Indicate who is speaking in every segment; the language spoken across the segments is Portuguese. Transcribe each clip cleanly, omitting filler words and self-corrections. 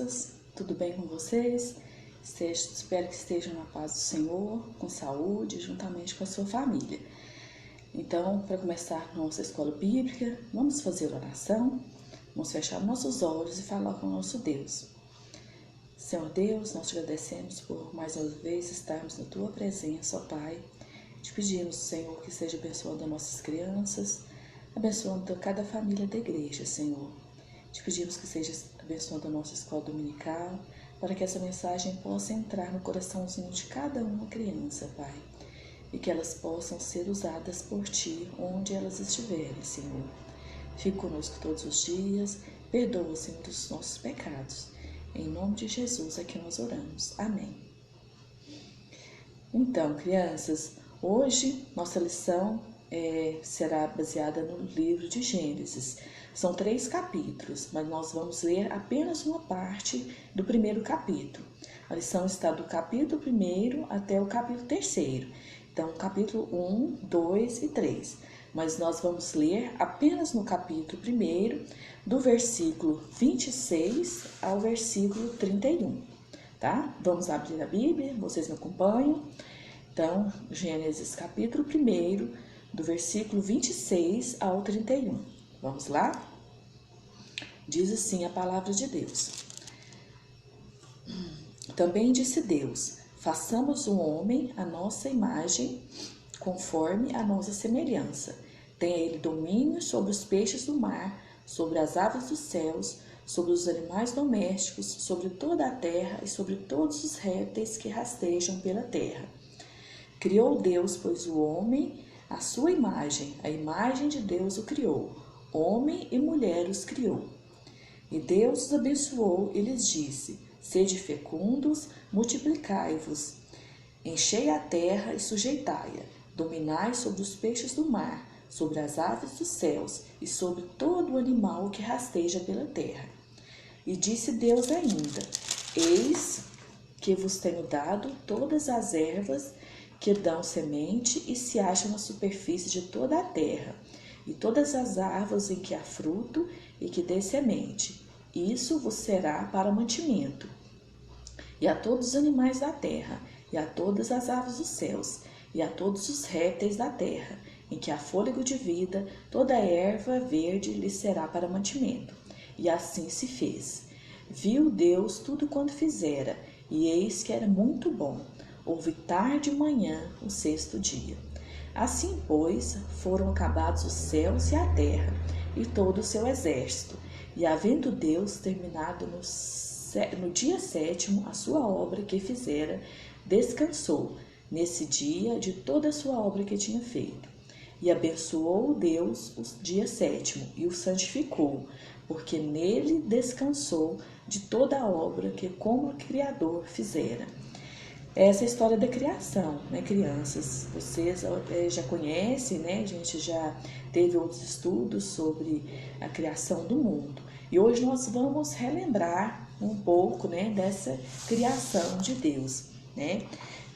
Speaker 1: crianças, tudo bem com vocês? Espero que estejam na paz do Senhor, com saúde, juntamente com a sua família. Então, para começar nossa escola bíblica, vamos fazer oração, vamos fechar nossos olhos e falar com o nosso Deus. Senhor Deus, nós te agradecemos por mais uma vez estarmos na tua presença, ó Pai. Te pedimos, Senhor, que seja abençoando as nossas crianças, abençoando cada família da igreja, Senhor. Te pedimos que seja abençoando a nossa escola dominical, para que essa mensagem possa entrar no coraçãozinho de cada uma criança, Pai, e que elas possam ser usadas por Ti, onde elas estiverem, Senhor. Fique conosco todos os dias, perdoa, Senhor, dos nossos pecados. Em nome de Jesus é que nós oramos. Amém. Então, crianças, hoje nossa lição será baseada no livro de Gênesis. São 3 capítulos, mas nós vamos ler apenas uma parte do primeiro capítulo. A lição está do capítulo 1 até o capítulo 3. Então, capítulo 1, 2 e 3. Mas nós vamos ler apenas no capítulo 1, do versículo 26 ao versículo 31. Tá? Vamos abrir a Bíblia, vocês me acompanham. Então, Gênesis capítulo 1, do versículo 26 ao 31. Vamos lá? Diz assim a palavra de Deus. Também disse Deus: façamos o homem à nossa imagem, conforme a nossa semelhança. Tenha ele domínio sobre os peixes do mar, sobre as aves dos céus, sobre os animais domésticos, sobre toda a terra e sobre todos os répteis que rastejam pela terra. Criou Deus, pois, o homem à sua imagem, a imagem de Deus o criou, homem e mulher os criou. E Deus os abençoou e lhes disse: sede fecundos, multiplicai-vos, enchei a terra e sujeitai-a, dominai sobre os peixes do mar, sobre as aves dos céus e sobre todo o animal que rasteja pela terra. E disse Deus ainda: eis que vos tenho dado todas as ervas que dão semente e se acham na superfície de toda a terra, e todas as árvores em que há fruto e que dê semente. Isso vos será para mantimento. E a todos os animais da terra, e a todas as aves dos céus, e a todos os répteis da terra, em que há fôlego de vida, toda erva verde lhe será para mantimento. E assim se fez. Viu Deus tudo quanto fizera, e eis que era muito bom. Houve tarde e manhã o 6º dia. Assim, pois, foram acabados os céus e a terra, e todo o seu exército. E havendo Deus terminado no dia 7º a sua obra que fizera, descansou nesse dia de toda a sua obra que tinha feito. E abençoou Deus o dia 7º e o santificou, porque nele descansou de toda a obra que como Criador fizera. Essa é a história da criação, né, crianças? Vocês já conhecem, né? A gente já teve outros estudos sobre a criação do mundo. E hoje nós vamos relembrar um pouco, né, dessa criação de Deus, né?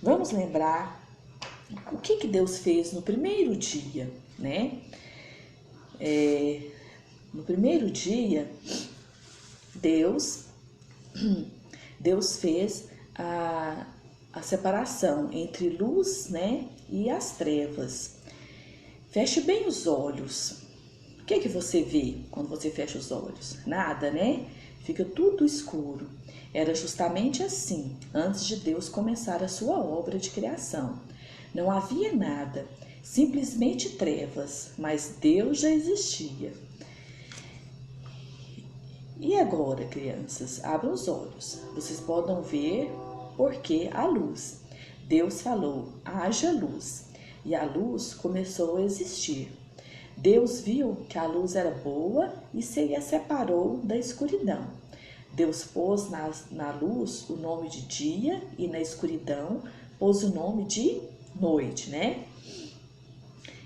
Speaker 1: Vamos lembrar o que Deus fez no primeiro dia, né? No primeiro dia, Deus fez a separação entre luz, né, e as trevas. Feche bem os olhos. O que você vê quando você fecha os olhos? Nada, né? Fica tudo escuro. Era justamente assim, antes de Deus começar a sua obra de criação. Não havia nada, simplesmente trevas, mas Deus já existia. E agora, crianças, abram os olhos. Vocês podem ver porque a luz. Deus falou: haja luz. E a luz começou a existir. Deus viu que a luz era boa e se a separou da escuridão. Deus pôs na luz o nome de dia e na escuridão pôs o nome de noite, né?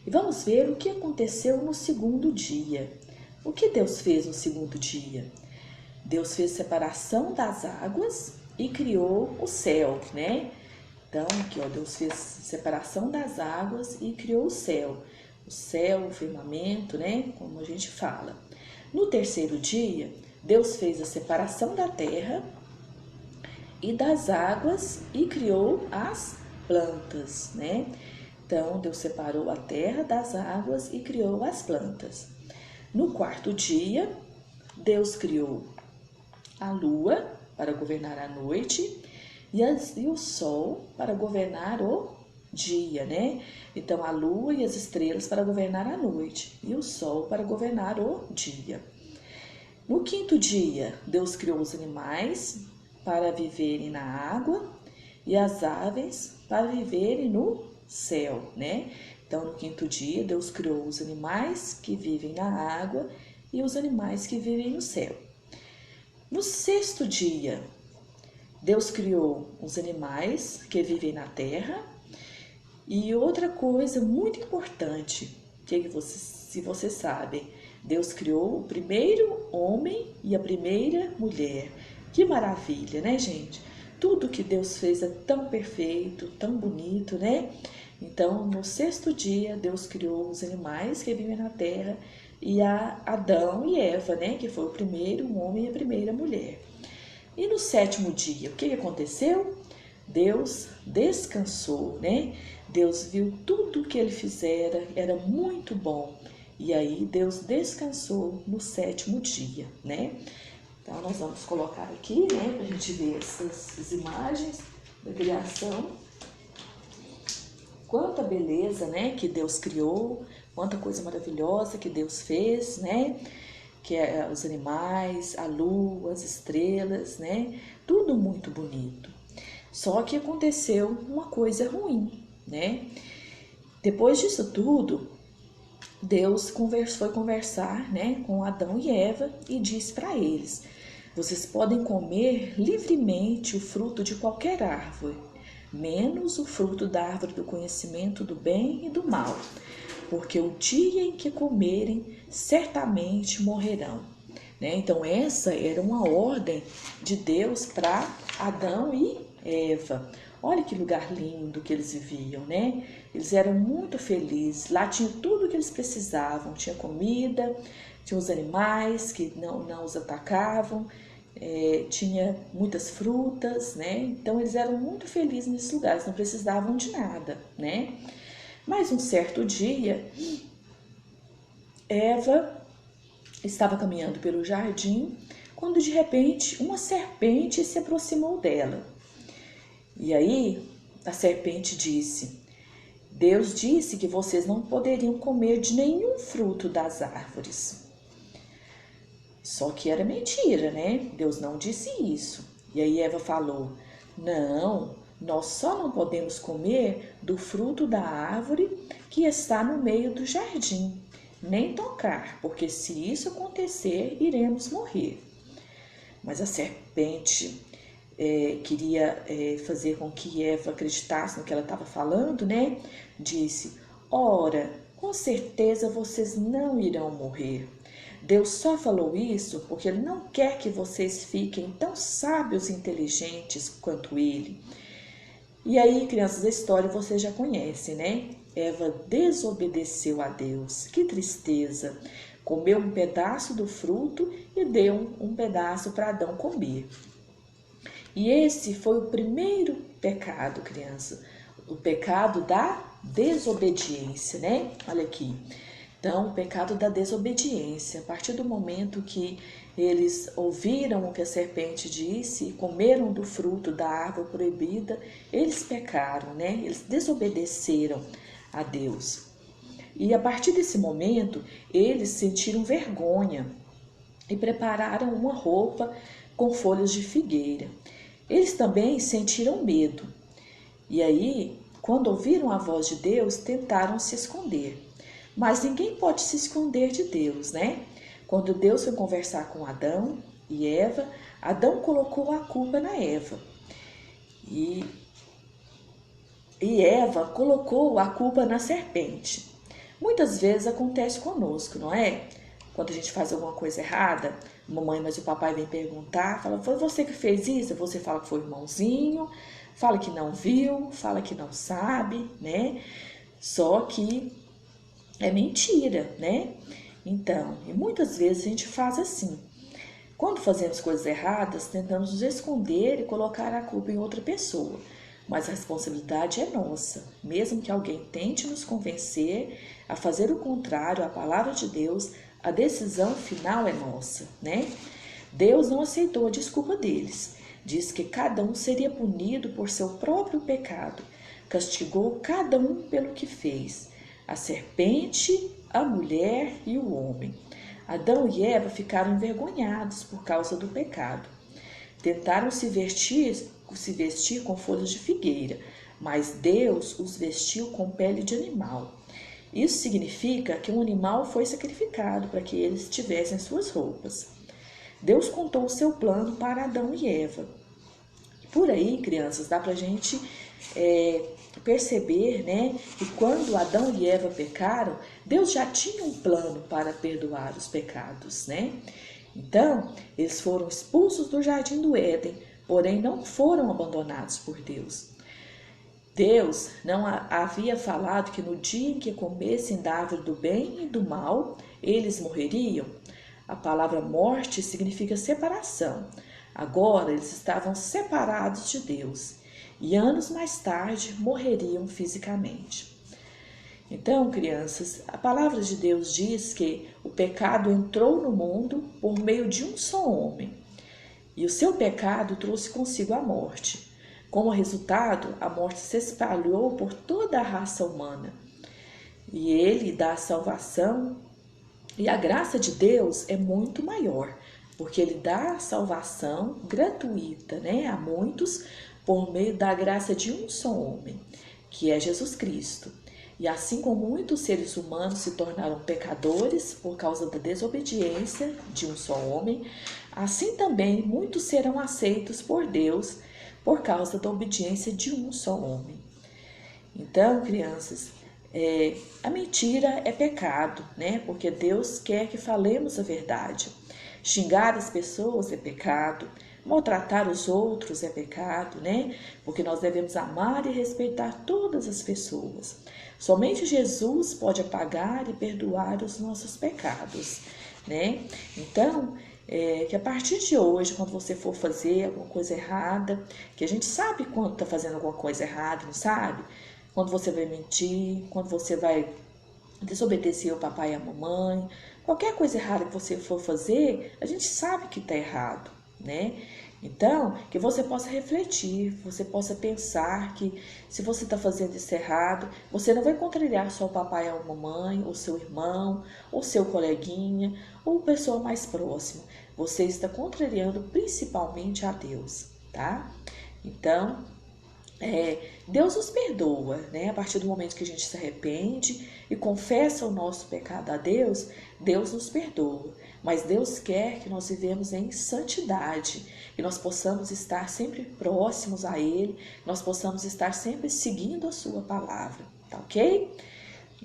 Speaker 1: E vamos ver o que aconteceu no segundo dia. O que Deus fez no segundo dia? Deus fez separação das águas e criou o céu, né? Então, aqui, ó, Deus fez separação das águas e criou o céu, o firmamento, né? Como a gente fala. No terceiro dia, Deus fez a separação da terra e das águas e criou as plantas, né? Então, Deus separou a terra das águas e criou as plantas. No quarto dia, Deus criou a lua para governar a noite e o sol para governar o dia, né? Então, a lua e as estrelas para governar a noite e o sol para governar o dia. No quinto dia, Deus criou os animais para viverem na água e as aves para viverem no céu, né? Então, no quinto dia, Deus criou os animais que vivem na água e os animais que vivem no céu. No sexto dia, Deus criou os animais que vivem na terra. E outra coisa muito importante, se vocês sabem, Deus criou o primeiro homem e a primeira mulher. Que maravilha, né, gente? Tudo que Deus fez é tão perfeito, tão bonito, né? Então, no sexto dia, Deus criou os animais que vivem na terra e a Adão e Eva, né? Que foi o primeiro homem e a primeira mulher. E no sétimo dia, o que aconteceu? Deus descansou, né? Deus viu tudo o que ele fizera, era muito bom. E aí Deus descansou no sétimo dia, né? Então nós vamos colocar aqui, né, pra gente ver essas imagens da criação. Quanta beleza, né, que Deus criou, quanta coisa maravilhosa que Deus fez, né? Que é os animais, a lua, as estrelas, né? Tudo muito bonito. Só que aconteceu uma coisa ruim, né? Depois disso tudo, Deus foi conversar, né, com Adão e Eva e disse para eles: vocês podem comer livremente o fruto de qualquer árvore, menos o fruto da árvore do conhecimento do bem e do mal, porque o dia em que comerem, certamente morrerão. Né? Então, essa era uma ordem de Deus para Adão e Eva. Olha que lugar lindo que eles viviam, né? Eles eram muito felizes. Lá tinha tudo que eles precisavam. Tinha comida, tinha os animais que não os atacavam, tinha muitas frutas, né? Então, eles eram muito felizes nesses lugares, não precisavam de nada, né? Mas um certo dia, Eva estava caminhando pelo jardim, quando de repente uma serpente se aproximou dela. E aí a serpente disse: Deus disse que vocês não poderiam comer de nenhum fruto das árvores. Só que era mentira, né? Deus não disse isso. E aí Eva falou: não, nós só não podemos comer do fruto da árvore que está no meio do jardim, nem tocar, porque se isso acontecer, iremos morrer. Mas a serpente queria fazer com que Eva acreditasse no que ela estava falando, né? Disse: ora, com certeza vocês não irão morrer. Deus só falou isso porque Ele não quer que vocês fiquem tão sábios e inteligentes quanto Ele. E aí, crianças, a história vocês já conhecem, né? Eva desobedeceu a Deus. Que tristeza! Comeu um pedaço do fruto e deu um pedaço para Adão comer. E esse foi o primeiro pecado, criança. O pecado da desobediência, né? Olha aqui. Então, o pecado da desobediência. A partir do momento que eles ouviram o que a serpente disse e comeram do fruto da árvore proibida, eles pecaram, né? Eles desobedeceram a Deus. E a partir desse momento, eles sentiram vergonha e prepararam uma roupa com folhas de figueira. Eles também sentiram medo. E aí, quando ouviram a voz de Deus, tentaram se esconder. Mas ninguém pode se esconder de Deus, né? Quando Deus foi conversar com Adão e Eva, Adão colocou a culpa na Eva. E Eva colocou a culpa na serpente. Muitas vezes acontece conosco, não é? Quando a gente faz alguma coisa errada, mamãe, mas o papai vem perguntar, fala: foi você que fez isso? Você fala que foi o irmãozinho, fala que não viu, fala que não sabe, né? Só que é mentira, né? Então, e muitas vezes a gente faz assim. Quando fazemos coisas erradas, tentamos nos esconder e colocar a culpa em outra pessoa. Mas a responsabilidade é nossa. Mesmo que alguém tente nos convencer a fazer o contrário à palavra de Deus, a decisão final é nossa, né? Deus não aceitou a desculpa deles. Diz que cada um seria punido por seu próprio pecado. Castigou cada um pelo que fez. A serpente, a mulher e o homem. Adão e Eva ficaram envergonhados por causa do pecado. Tentaram se vestir com folhas de figueira, mas Deus os vestiu com pele de animal. Isso significa que um animal foi sacrificado para que eles tivessem suas roupas. Deus contou o seu plano para Adão e Eva. Por aí, crianças, dá para a gente perceber, né, que quando Adão e Eva pecaram, Deus já tinha um plano para perdoar os pecados, né? Então, eles foram expulsos do jardim do Éden, porém não foram abandonados por Deus. Deus não havia falado que no dia em que comessem da árvore do bem e do mal, eles morreriam? A palavra morte significa separação. Agora eles estavam separados de Deus e anos mais tarde morreriam fisicamente. Então, crianças, a palavra de Deus diz que o pecado entrou no mundo por meio de um só homem e o seu pecado trouxe consigo a morte. Como resultado, a morte se espalhou por toda a raça humana e ele dá a salvação. E a graça de Deus é muito maior, porque ele dá a salvação gratuita, né, a muitos por meio da graça de um só homem, que é Jesus Cristo. E assim como muitos seres humanos se tornaram pecadores por causa da desobediência de um só homem, assim também muitos serão aceitos por Deus por causa da obediência de um só homem. Então, crianças, a mentira é pecado, né? Porque Deus quer que falemos a verdade. Xingar as pessoas é pecado, maltratar os outros é pecado, né? Porque nós devemos amar e respeitar todas as pessoas. Somente Jesus pode apagar e perdoar os nossos pecados, né? Então, que a partir de hoje, quando você for fazer alguma coisa errada, que a gente sabe quando está fazendo alguma coisa errada, não sabe? Quando você vai mentir, quando você vai desobedecer o papai e a mamãe, qualquer coisa errada que você for fazer, a gente sabe que está errado, né? Então, que você possa refletir, você possa pensar que se você está fazendo isso errado, você não vai contrariar só o papai ou a mamãe, ou seu irmão, ou seu coleguinha, ou pessoa mais próxima. Você está contrariando principalmente a Deus, tá? Então, Deus nos perdoa, né? A partir do momento que a gente se arrepende e confessa o nosso pecado a Deus, Deus nos perdoa. Mas Deus quer que nós vivemos em santidade, que nós possamos estar sempre próximos a Ele, que nós possamos estar sempre seguindo a Sua palavra, tá ok?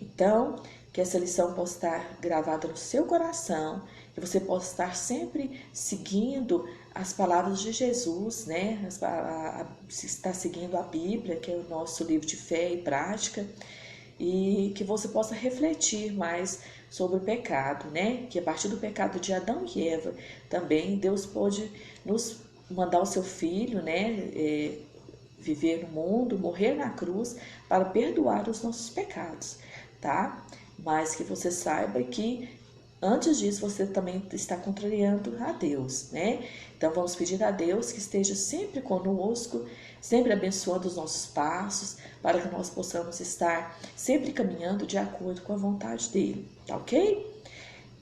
Speaker 1: Então, que essa lição possa estar gravada no seu coração, que você possa estar sempre seguindo as palavras de Jesus, né? Está seguindo a Bíblia, que é o nosso livro de fé e prática, e que você possa refletir mais sobre o pecado, né? Que a partir do pecado de Adão e Eva, também Deus pôde nos mandar o seu Filho, né? Viver no mundo, morrer na cruz para perdoar os nossos pecados, tá? Mas que você saiba que antes disso, você também está contrariando a Deus, né? Então, vamos pedir a Deus que esteja sempre conosco, sempre abençoando os nossos passos, para que nós possamos estar sempre caminhando de acordo com a vontade dEle, tá ok?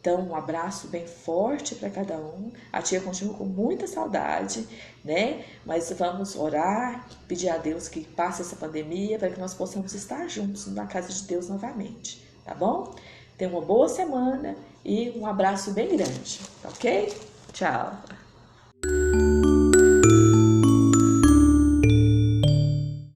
Speaker 1: Então, um abraço bem forte para cada um. A tia continua com muita saudade, né? Mas vamos orar, pedir a Deus que passe essa pandemia, para que nós possamos estar juntos na casa de Deus novamente, tá bom? Tenha uma boa semana e um abraço bem grande, ok? Tchau!